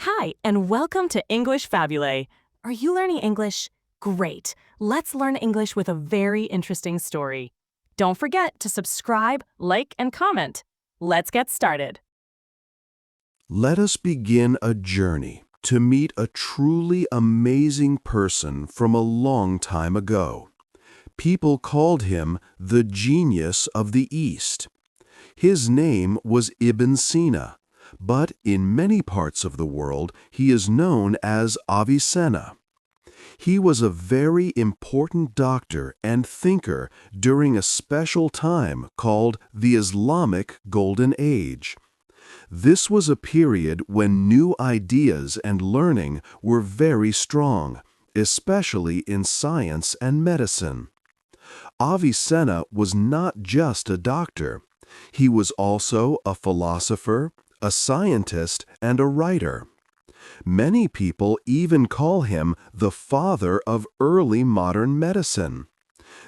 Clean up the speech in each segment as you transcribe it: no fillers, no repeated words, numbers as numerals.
Hi, and welcome to English-Fabule. Are you learning English? Great. Let's learn English with a very interesting story. Don't forget to subscribe, like, and comment. Let's get started. Let us begin a journey to meet a truly amazing person from a long time ago. People called him the genius of the East. His name was Ibn Sina, but in many parts of the world he is known as Avicenna. He was a very important doctor and thinker during a special time called the Islamic Golden Age. This was a period when new ideas and learning were very strong, especially in science and medicine. Avicenna was not just a doctor. He was also a philosopher, a scientist, and a writer. Many people even call him the father of early modern medicine.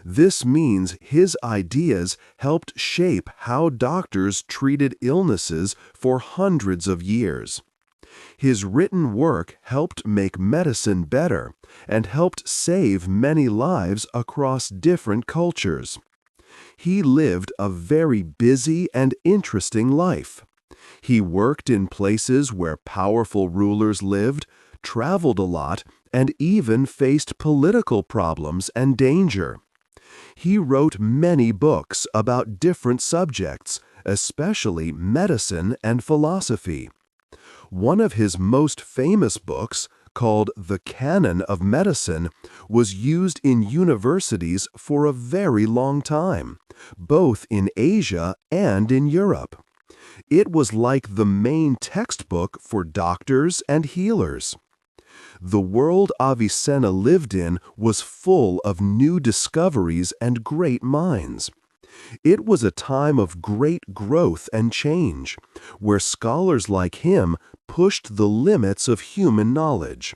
This means his ideas helped shape how doctors treated illnesses for hundreds of years. His written work helped make medicine better and helped save many lives across different cultures. He lived a very busy and interesting life. He worked in places where powerful rulers lived, traveled a lot, and even faced political problems and danger. He wrote many books about different subjects, especially medicine and philosophy. One of his most famous books, called the Canon of Medicine, was used in universities for a very long time, both in Asia and in Europe. It was like the main textbook for doctors and healers. The world Avicenna lived in was full of new discoveries and great minds. It was a time of great growth and change, where scholars like him pushed the limits of human knowledge.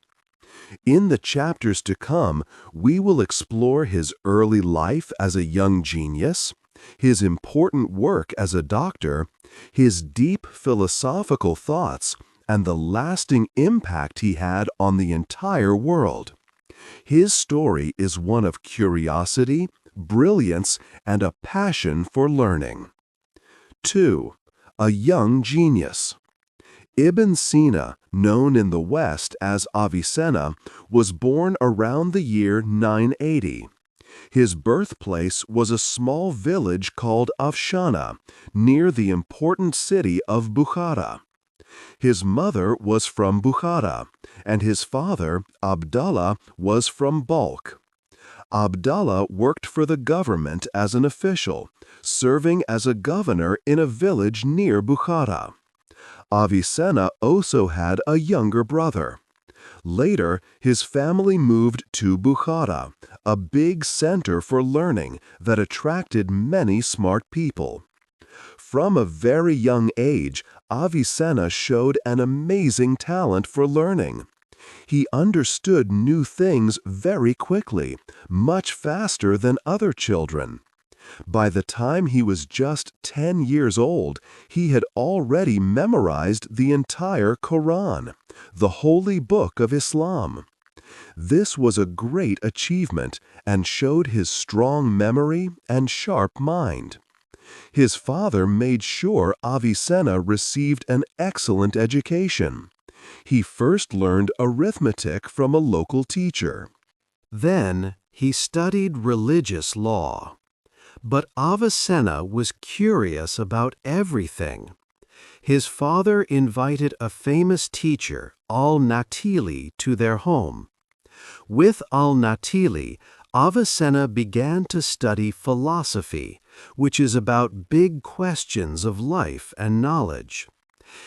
In the chapters to come, we will explore his early life as a young genius, his important work as a doctor, his deep philosophical thoughts, and the lasting impact he had on the entire world. His story is one of curiosity, brilliance, and a passion for learning. 2. A young genius. Ibn Sina, known in the West as Avicenna, was born around the year 980. His birthplace was a small village called Afshana, near the important city of Bukhara. His mother was from Bukhara, and his father, Abdallah, was from Balkh. Abdallah worked for the government as an official, serving as a governor in a village near Bukhara. Avicenna also had a younger brother. Later, his family moved to Bukhara, a big center for learning that attracted many smart people. From a very young age, Avicenna showed an amazing talent for learning. He understood new things very quickly, much faster than other children. By the time he was just 10 years old, he had already memorized the entire Quran, the holy book of Islam. This was a great achievement and showed his strong memory and sharp mind. His father made sure Avicenna received an excellent education. He first learned arithmetic from a local teacher. Then he studied religious law. But Avicenna was curious about everything. His father invited a famous teacher, al-Natili, to their home. With al-Natili, Avicenna began to study philosophy, which is about big questions of life and knowledge.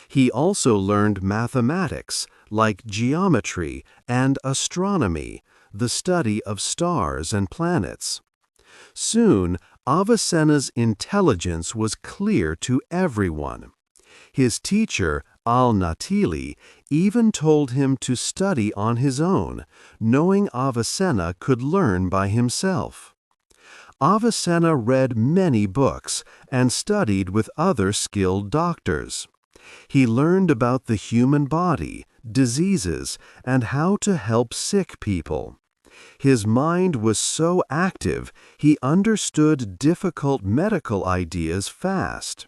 He also learned mathematics, like geometry, and astronomy, the study of stars and planets. Soon, Avicenna's intelligence was clear to everyone. His teacher, al-Natili, even told him to study on his own, knowing Avicenna could learn by himself. Avicenna read many books and studied with other skilled doctors. He learned about the human body, diseases, and how to help sick people. His mind was so active, he understood difficult medical ideas fast.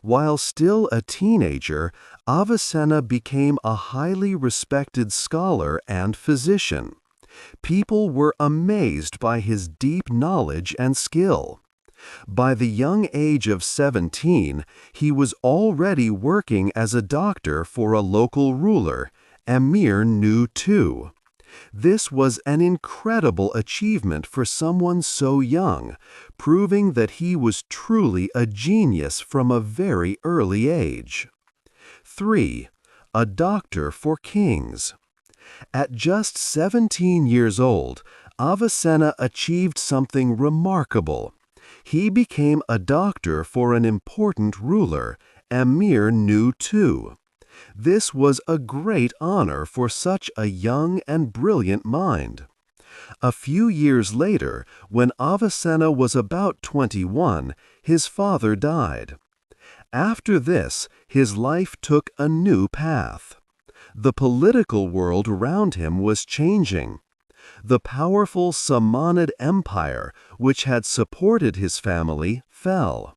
While still a teenager, Avicenna became a highly respected scholar and physician. People were amazed by his deep knowledge and skill. By the young age of 17, he was already working as a doctor for a local ruler, Emir Nu II. This was an incredible achievement for someone so young, proving that he was truly a genius from a very early age. 3. A doctor for kings. At just 17 years old, Avicenna achieved something remarkable. He became a doctor for an important ruler, Emir Nu II. This was a great honor for such a young and brilliant mind. A few years later, when Avicenna was about 21, his father died. After this, his life took a new path. The political world around him was changing. The powerful Samanid Empire, which had supported his family, fell.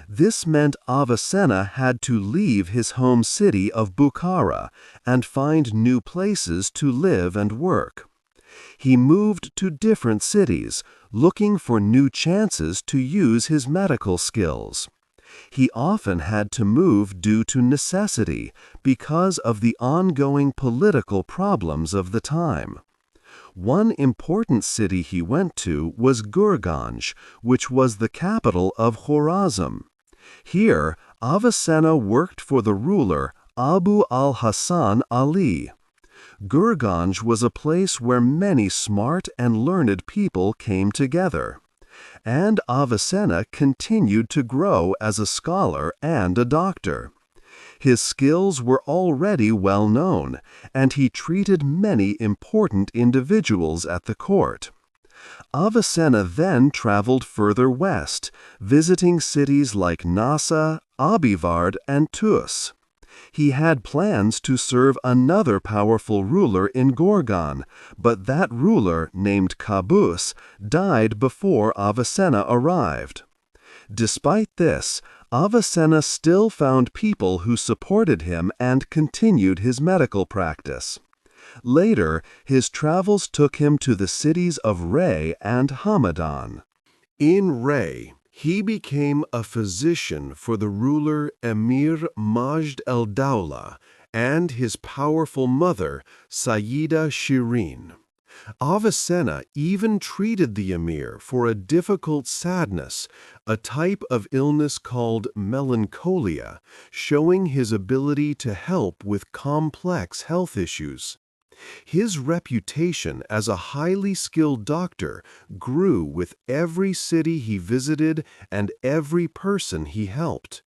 This meant Avicenna had to leave his home city of Bukhara and find new places to live and work. He moved to different cities, looking for new chances to use his medical skills. He often had to move due to necessity because of the ongoing political problems of the time. One important city he went to was Gurganj, which was the capital of Khorazm. Here, Avicenna worked for the ruler Abu al-Hasan Ali. Gurganj was a place where many smart and learned people came together. And Avicenna continued to grow as a scholar and a doctor. His skills were already well known, and he treated many important individuals at the court. Avicenna then traveled further west, visiting cities like Nassa, Abivard, and Tus. He had plans to serve another powerful ruler in Gorgan, but that ruler, named Qabus, died before Avicenna arrived. Despite this, Avicenna still found people who supported him and continued his medical practice. Later, his travels took him to the cities of Ray and Hamadan. In Ray, he became a physician for the ruler Emir Majd el-Dawla and his powerful mother, Sayyida Shirin. Avicenna even treated the emir for a difficult sadness, a type of illness called melancholia, showing his ability to help with complex health issues. His reputation as a highly skilled doctor grew with every city he visited and every person he helped.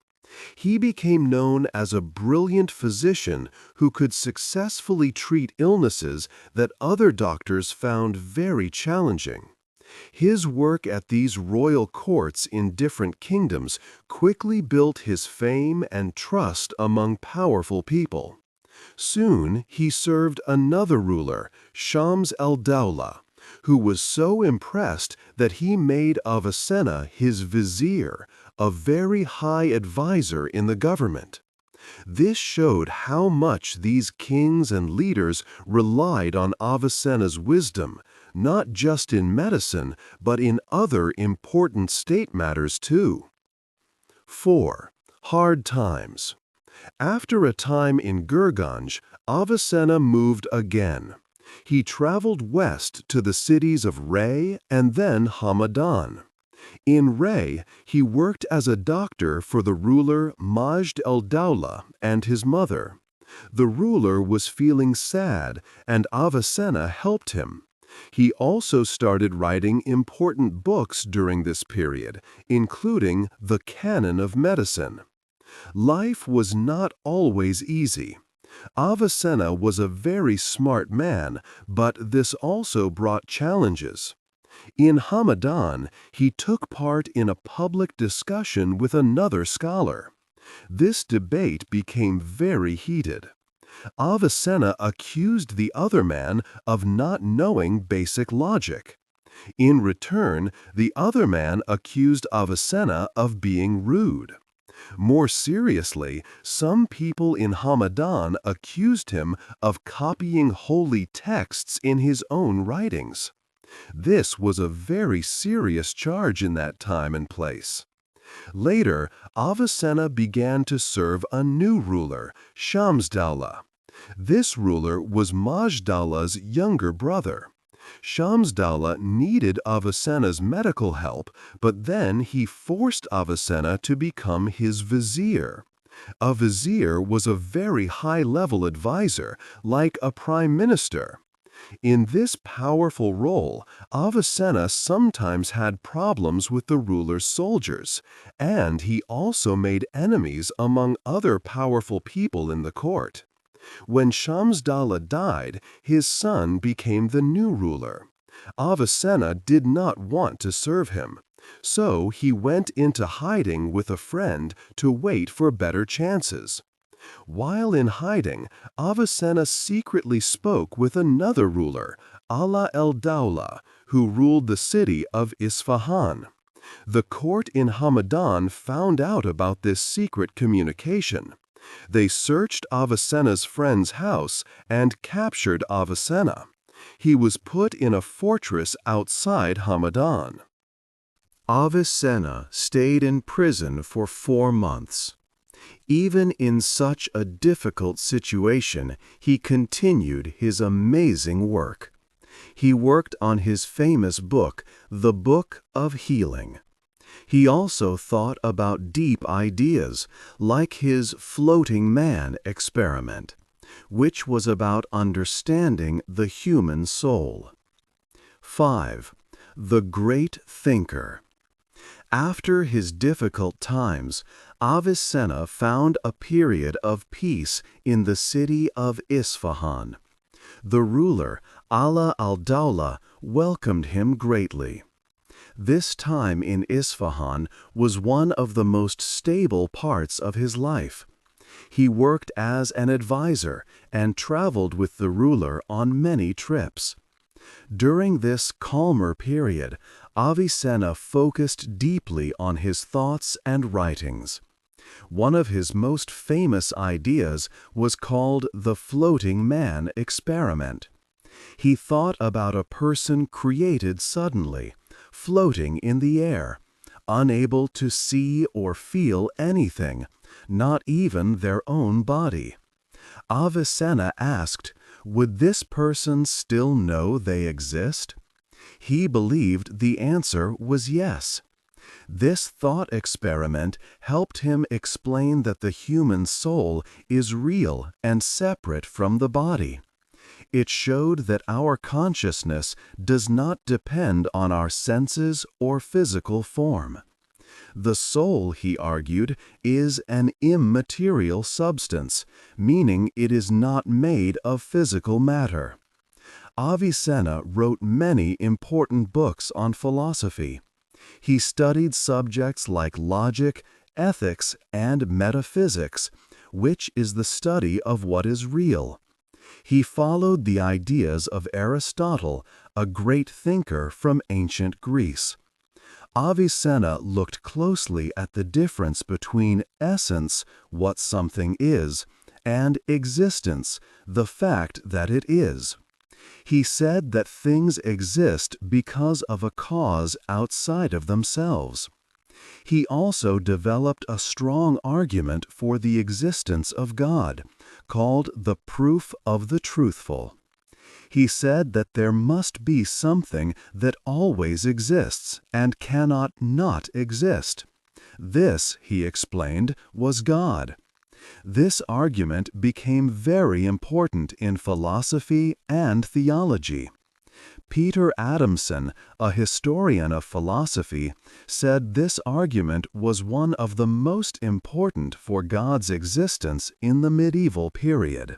He became known as a brilliant physician who could successfully treat illnesses that other doctors found very challenging. His work at these royal courts in different kingdoms quickly built his fame and trust among powerful people. Soon he served another ruler, Shams el-Dawla, who was so impressed that he made Avicenna his vizier, a very high advisor in the government. This showed how much these kings and leaders relied on Avicenna's wisdom, not just in medicine, but in other important state matters too. 4. Hard times. After a time in Gurganj, Avicenna moved again. He traveled west to the cities of Ray and then Hamadan. In Ray, he worked as a doctor for the ruler Majd el-Dawla and his mother. The ruler was feeling sad, and Avicenna helped him. He also started writing important books during this period, including the Canon of Medicine. Life was not always easy. Avicenna was a very smart man, but this also brought challenges. In Hamadan, he took part in a public discussion with another scholar. This debate became very heated. Avicenna accused the other man of not knowing basic logic. In return, the other man accused Avicenna of being rude. More seriously, some people in Hamadan accused him of copying holy texts in his own writings. This was a very serious charge in that time and place. Later, Avicenna began to serve a new ruler, Shamsdawla. This ruler was Majdawla's younger brother. Shamsdawla needed Avicenna's medical help, but then he forced Avicenna to become his vizier. A vizier was a very high-level advisor, like a prime minister. In this powerful role, Avicenna sometimes had problems with the ruler's soldiers, and he also made enemies among other powerful people in the court. When Shamsdawla died, his son became the new ruler. Avicenna did not want to serve him, so he went into hiding with a friend to wait for better chances. While in hiding, Avicenna secretly spoke with another ruler, Ala el-Dawla, who ruled the city of Isfahan. The court in Hamadan found out about this secret communication. They searched Avicenna's friend's house and captured Avicenna. He was put in a fortress outside Hamadan. Avicenna stayed in prison for 4 months. Even in such a difficult situation, he continued his amazing work. He worked on his famous book, The Book of Healing. He also thought about deep ideas, like his floating man experiment, which was about understanding the human soul. 5. The Great Thinker. After his difficult times, Avicenna found a period of peace in the city of Isfahan. The ruler, Ala al-Dawla, welcomed him greatly. This time in Isfahan was one of the most stable parts of his life. He worked as an advisor and traveled with the ruler on many trips. During this calmer period, Avicenna focused deeply on his thoughts and writings. One of his most famous ideas was called the floating man experiment. He thought about a person created suddenly, floating in the air, unable to see or feel anything, not even their own body. Avicenna asked, would this person still know they exist? He believed the answer was yes. This thought experiment helped him explain that the human soul is real and separate from the body. It showed that our consciousness does not depend on our senses or physical form. The soul, he argued, is an immaterial substance, meaning it is not made of physical matter. Avicenna wrote many important books on philosophy. He studied subjects like logic, ethics, and metaphysics, which is the study of what is real. He followed the ideas of Aristotle, a great thinker from ancient Greece. Avicenna looked closely at the difference between essence, what something is, and existence, the fact that it is. He said that things exist because of a cause outside of themselves. He also developed a strong argument for the existence of God, called the proof of the truthful. He said that there must be something that always exists and cannot not exist. This, he explained, was God. This argument became very important in philosophy and theology. Peter Adamson, a historian of philosophy, said this argument was one of the most important for God's existence in the medieval period.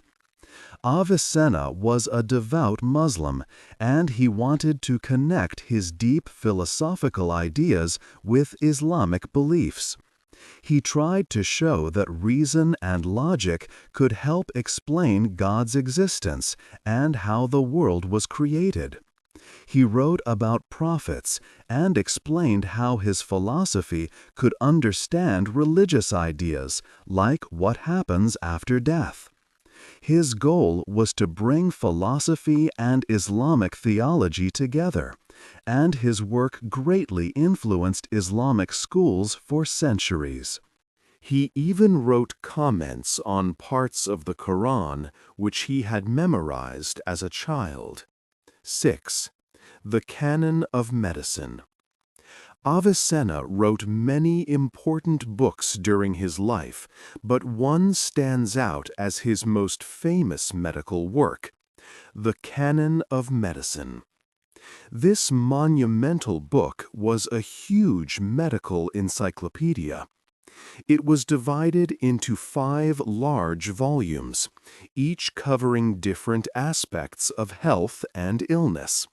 Avicenna was a devout Muslim, and he wanted to connect his deep philosophical ideas with Islamic beliefs. He tried to show that reason and logic could help explain God's existence and how the world was created. He wrote about prophets and explained how his philosophy could understand religious ideas, like what happens after death. His goal was to bring philosophy and Islamic theology together, and his work greatly influenced Islamic schools for centuries. He even wrote comments on parts of the Quran which he had memorized as a child. 6. The Canon of Medicine. Avicenna wrote many important books during his life, but one stands out as his most famous medical work, the Canon of Medicine. This monumental book was a huge medical encyclopedia. It was divided into 5 large volumes, each covering different aspects of health and illness.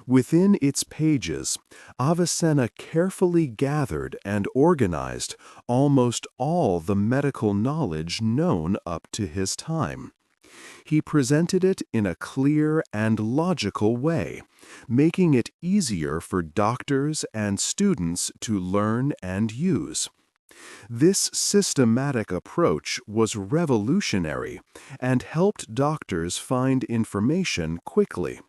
Within its pages, Avicenna carefully gathered and organized almost all the medical knowledge known up to his time. He presented it in a clear and logical way, making it easier for doctors and students to learn and use. This systematic approach was revolutionary and helped doctors find information quickly.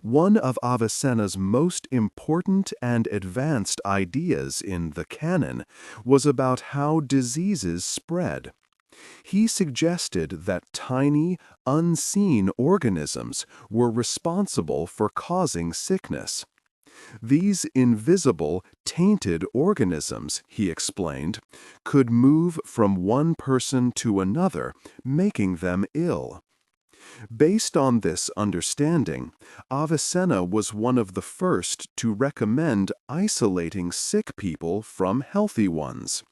One of Avicenna's most important and advanced ideas in the Canon was about how diseases spread. He suggested that tiny, unseen organisms were responsible for causing sickness. These invisible, tainted organisms, he explained, could move from one person to another, making them ill. Based on this understanding, Avicenna was one of the first to recommend isolating sick people from healthy ones.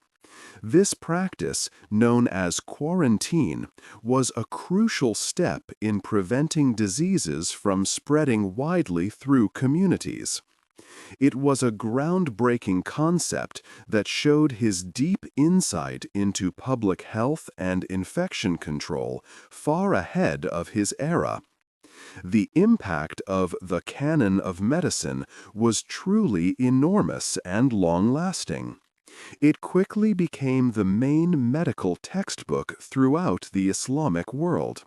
This practice, known as quarantine, was a crucial step in preventing diseases from spreading widely through communities. It was a groundbreaking concept that showed his deep insight into public health and infection control far ahead of his era. The impact of the Canon of Medicine was truly enormous and long-lasting. It quickly became the main medical textbook throughout the Islamic world,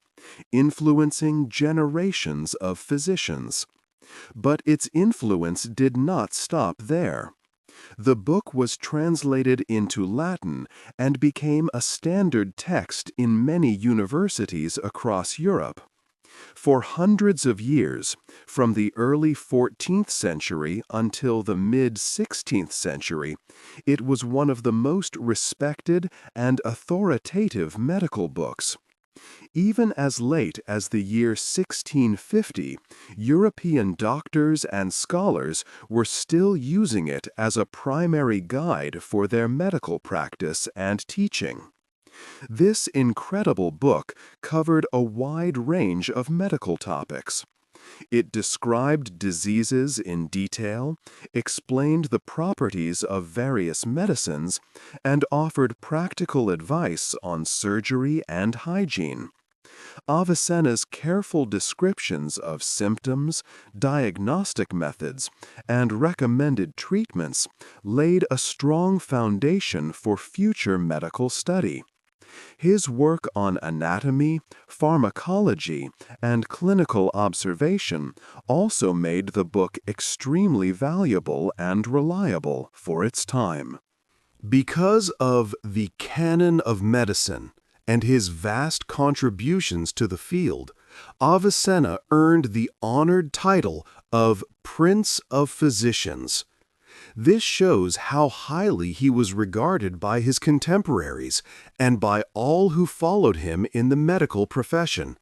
influencing generations of physicians. But its influence did not stop there. The book was translated into Latin and became a standard text in many universities across Europe. For hundreds of years, from the early 14th century until the mid-16th century, it was one of the most respected and authoritative medical books. Even as late as the year 1650, European doctors and scholars were still using it as a primary guide for their medical practice and teaching. This incredible book covered a wide range of medical topics. It described diseases in detail, explained the properties of various medicines, and offered practical advice on surgery and hygiene. Avicenna's careful descriptions of symptoms, diagnostic methods, and recommended treatments laid a strong foundation for future medical study. His work on anatomy, pharmacology, and clinical observation also made the book extremely valuable and reliable for its time. Because of the Canon of Medicine and his vast contributions to the field, Avicenna earned the honored title of Prince of Physicians. This shows how highly he was regarded by his contemporaries and by all who followed him in the medical profession.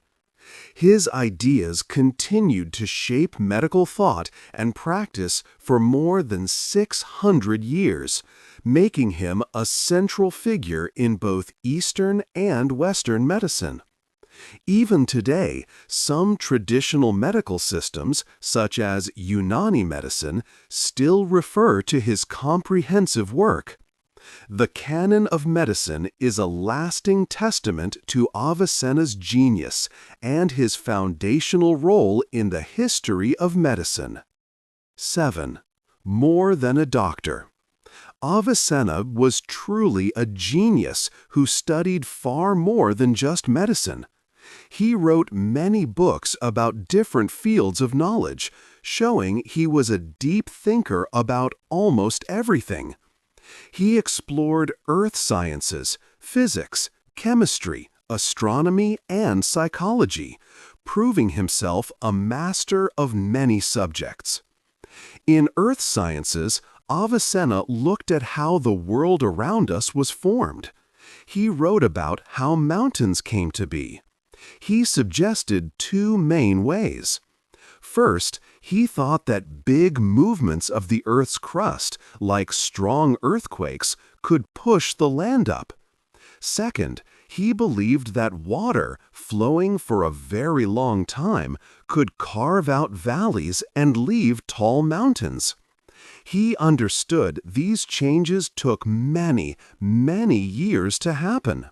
His ideas continued to shape medical thought and practice for more than 600 years, making him a central figure in both Eastern and Western medicine. Even today, some traditional medical systems, such as Unani medicine, still refer to his comprehensive work. The Canon of Medicine is a lasting testament to Avicenna's genius and his foundational role in the history of medicine. 7. More than a doctor. Avicenna was truly a genius who studied far more than just medicine. He wrote many books about different fields of knowledge, showing he was a deep thinker about almost everything. He explored earth sciences, physics, chemistry, astronomy, and psychology, proving himself a master of many subjects. In earth sciences, Avicenna looked at how the world around us was formed. He wrote about how mountains came to be. He suggested two main ways. First, he thought that big movements of the Earth's crust, like strong earthquakes, could push the land up. Second, he believed that water, flowing for a very long time, could carve out valleys and leave tall mountains. He understood these changes took many, many years to happen.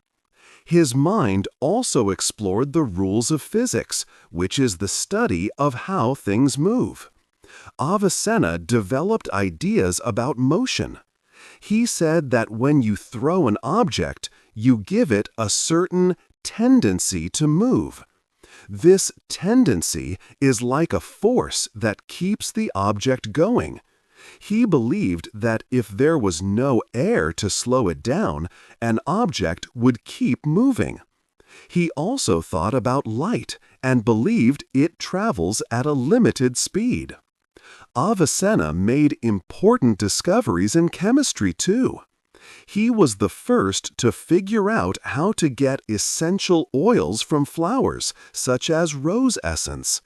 His mind also explored the rules of physics, which is the study of how things move. Avicenna developed ideas about motion. He said that when you throw an object, you give it a certain tendency to move. This tendency is like a force that keeps the object going. He believed that if there was no air to slow it down, an object would keep moving. He also thought about light and believed it travels at a limited speed. Avicenna made important discoveries in chemistry too. He was the first to figure out how to get essential oils from flowers, such as rose essence.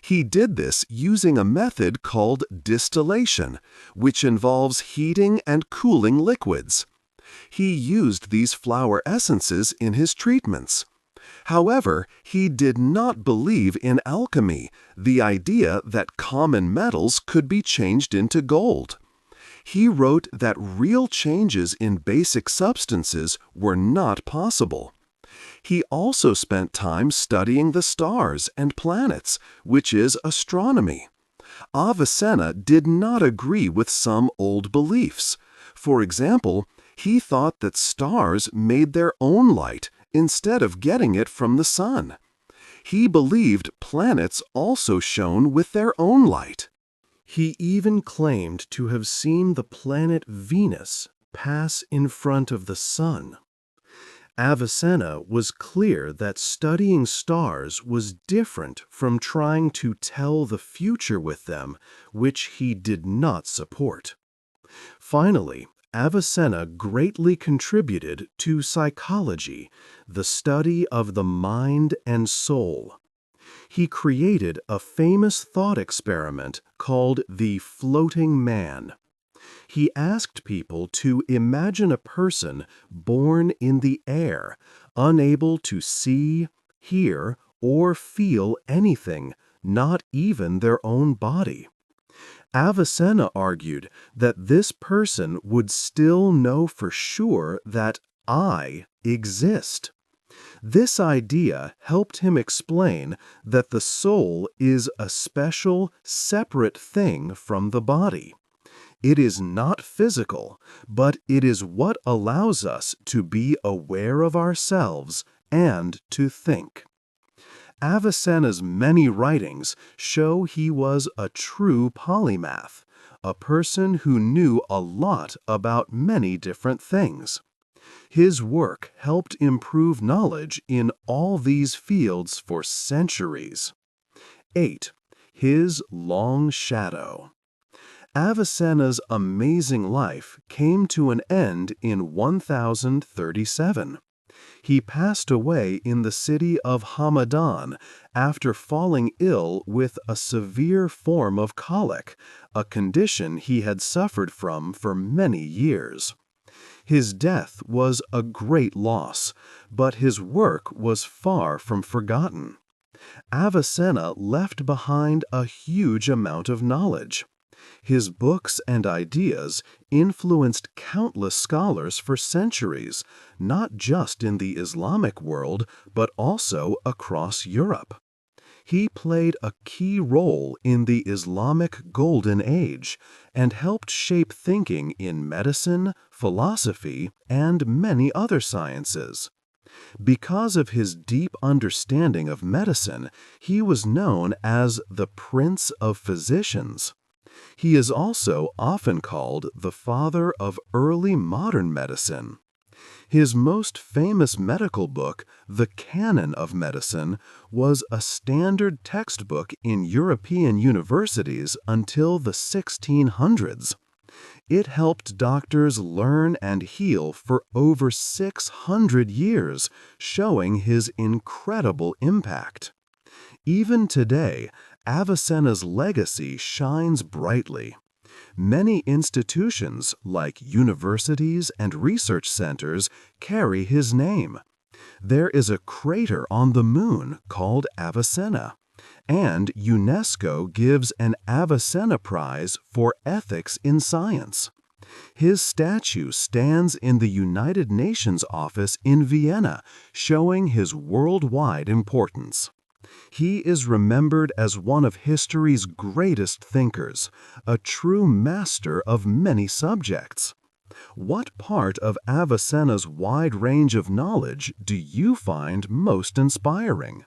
He did this using a method called distillation, which involves heating and cooling liquids. He used these flower essences in his treatments. However, he did not believe in alchemy, the idea that common metals could be changed into gold. He wrote that real changes in basic substances were not possible. He also spent time studying the stars and planets, which is astronomy. Avicenna did not agree with some old beliefs. For example, he thought that stars made their own light instead of getting it from the sun. He believed planets also shone with their own light. He even claimed to have seen the planet Venus pass in front of the sun. Avicenna was clear that studying stars was different from trying to tell the future with them, which he did not support. Finally, Avicenna greatly contributed to psychology, the study of the mind and soul. He created a famous thought experiment called the floating man. He asked people to imagine a person born in the air, unable to see, hear, or feel anything, not even their own body. Avicenna argued that this person would still know for sure that I exist. This idea helped him explain that the soul is a special, separate thing from the body. It is not physical, but it is what allows us to be aware of ourselves and to think. Avicenna's many writings show he was a true polymath, a person who knew a lot about many different things. His work helped improve knowledge in all these fields for centuries. 8. His long shadow. Avicenna's amazing life came to an end in 1037. He passed away in the city of Hamadan after falling ill with a severe form of colic, a condition he had suffered from for many years. His death was a great loss, but his work was far from forgotten. Avicenna left behind a huge amount of knowledge. His books and ideas influenced countless scholars for centuries, not just in the Islamic world, but also across Europe. He played a key role in the Islamic Golden Age and helped shape thinking in medicine, philosophy, and many other sciences. Because of his deep understanding of medicine, he was known as the Prince of Physicians. He is also often called the father of early modern medicine. His most famous medical book, the Canon of Medicine, was a standard textbook in European universities until the 1600s. It helped doctors learn and heal for over 600 years, showing his incredible impact. Even today, Avicenna's legacy shines brightly. Many institutions, like universities and research centers, carry his name. There is a crater on the moon called Avicenna, and UNESCO gives an Avicenna Prize for ethics in science. His statue stands in the United Nations office in Vienna, showing his worldwide importance. He is remembered as one of history's greatest thinkers, a true master of many subjects. What part of Avicenna's wide range of knowledge do you find most inspiring?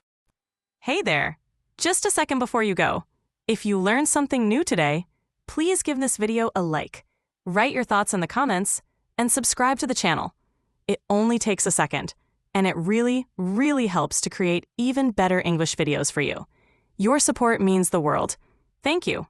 Hey there! Just a second before you go. If you learned something new today, please give this video a like, write your thoughts in the comments, and subscribe to the channel. It only takes a second, and it really, really helps to create even better English videos for you. Your support means the world. Thank you.